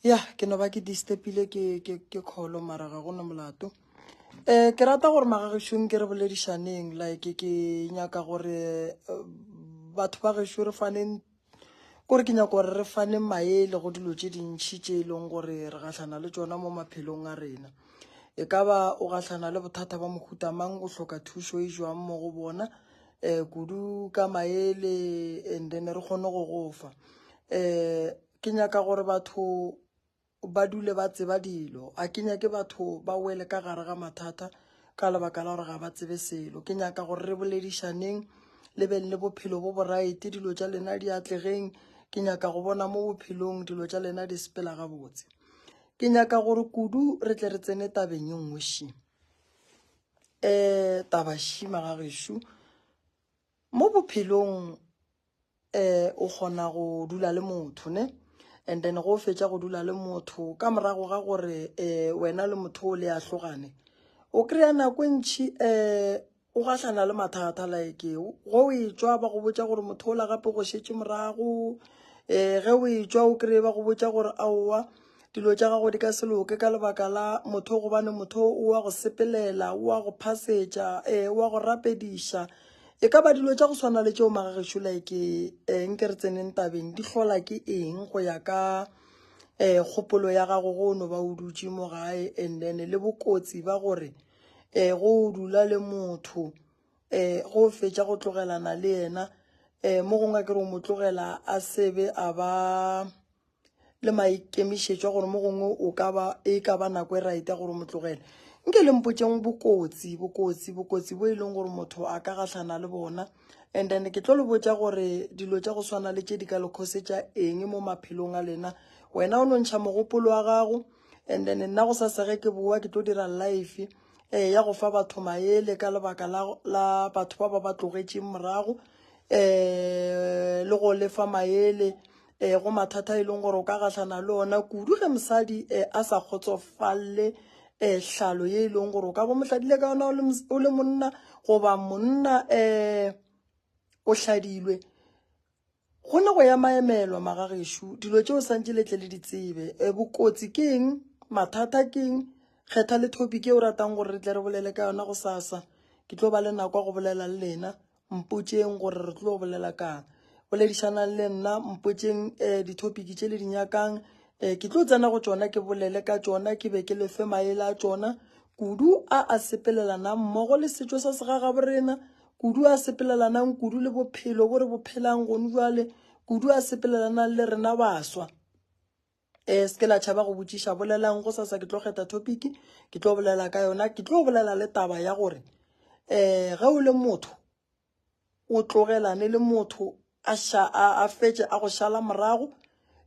ya ke no ba ke distepile ke kholo mara ga gona molato ke rata gore magagešong ke re boledišaneng like ke nyaka gore batho ba gešo re faneng gore ke nyaka gore re fane maele go dilo tše dintšhi tše e leng gore re gahlana le tšona mo maphelong a rena e ka ba o gahlana le bothata ba mohuta mang o hloka thušo e jwang mo go bona kudu ka maele and then re kgone go gofa ke nyaka gore batho ba dule ba tseba dilo a ke nyake batho ba wele ka gare ga mathata ka lebaka la gore ga ba tsebe selo ke nyaka gore re boledišaneng le be le bophelo bo boraete dilo tša lena di atlegeng ke nyaka go bona mo bophelong dilo tša lena di sepela gabotse ke nyaka gore kudu re tle re tsene tabeng ye nngwe shi taba shi magagešo mo bophelong o kgona go dula le motho ne and then go fetša go dula le motho ka morago ga gore wena le motho o le a tlogane o kry-a nako ntšhi o gahlana le mathata like go e tšwa ba go botša gore motho o la gape go šetše morago ge o e tšwa o kry-e ba go botša gore aowa dilo tša gago di ka se loke ka lebaka la motho gobane motho o wa go sepelela o wa go phasetša o wa go rapediša e ka ba dilo tša go swana le tšeo magagešo like nke re tseneng tabeng di hlola ke eng go ya ka kgopolo ya gago go no ba o dutše mo gae and then le bokotsi ba gore go dula le motho go fetša go tlogelana le yena mo gongwe ke re o mo tlogela a sebe a ba le maikemišetšo gore mo gongwe o ka ba e ka ba nako e raita gore mo tlogele nke le mpotšeng bokotsi bo e leng gore motho a ka gahlana le bona and then ke tlo le botša gore dilo tša go swana le tše di ka le khosetša eng mo maphelong a lena wena o no ntšha mogopolo wa gago and then nna go sa sege ke boa ke tlo dira life ya go fa batho maele ka lebaka la batho ba ba tlogetšeng morago le go lefa maele go mathata e leng gore o ka gahlana le ona kudu ge mosadi a sa kgotsofalle hlalo ye e leng gore o ka bo mohladile ka ona o le monna goba monna o hladilwe go ne go ya maemelwa magagešo dilo tšeo santše letle le di tsebe bokotsi ke eng mathata ke eng kgetha le topic e o ratang gore re tle re bolele ka yona go sasa ke tlo ba le nako go bolela le lena mpotšeng gore re tlo bolela kang boledišanang le nna mpotšeng ditopic tše le di nyakang ke tlo tsena go tšona ke bolele ka tšona ke be ke lefe maele a tšona kudu a sepelelanang mmogo le setšo sa segagaborena kudu a sepelelanang kudu le bophelo bo re bophelang gone jwale kudu a sepelelanang le rena baswa se ke la tšhaba go botšiša bolelang go sasa ke tlo kgetha topic ke tlo bolela ka yona ke tlo bolela le taba ya gore ge o le motho o tlogelane le motho a fetše a go šala morago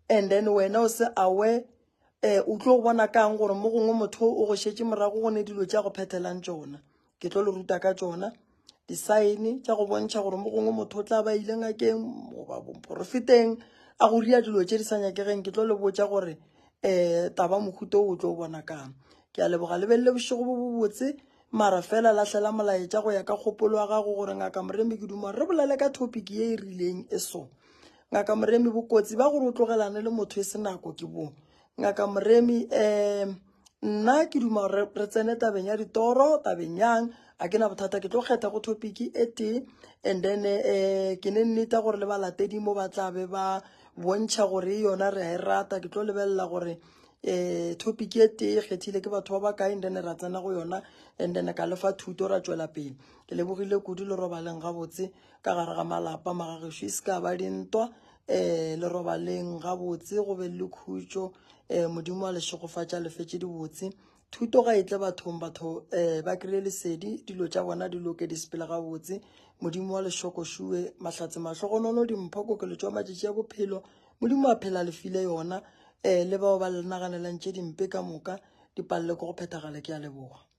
and then wena o se awe o tlo bona kang gore mo gongwe motho o go šetše morago go ne dilo tša go phethelang tšona ke tlo le ruta ka tšona di-sign tša go bontšha gore mo gongwe motho o tla ba ile ngakeng goba boprofeteng a go ria dilo tše di sa nyakegeng ke tlo le botša gore taba mohuta o tlo bona kang ke a leboga lebelele bošego bo botse mara fela lahlela molaetša go ya ka kgopolo wa gago gore ngaka Moremi ke duma re bolele ka topic ye e rileng e so ngaka Moremi bokotsi ba gore o tlogelane le motho e se nako ke bo ngaka Moremi nna ke duma re tsene tabeng ya ditoro tabeng yang a ke na bothata ke tlo kgetha go topic e tee and then ke ne nnete gore le balatedi mo ba tla be ba bontšha gore yona re a e rata ke tlo lebelela gore topic e tee kgethile ke batho ba ba kae and then ra tsena go yona and then ka lefa thuto ra tšwela pele ke lebogile kudu le robaleng gabotse ka gare ga malapa magagešo e se ka ba dintwa le robaleng gabotse go be le khutšo modimo wa lešogofatša lefetše di botse thuto ga e tle bathong batho ba kry lesedi dilo tša bona di loke di sepela gabotse modimo wa lešokošue mahlatse mahlogonono dimphoko le tšwa matšatši ya bophelo modimo a phela lefile yona le bao ba le naganelantše dimpe ka moka di palele ko go phethagale ke a leboga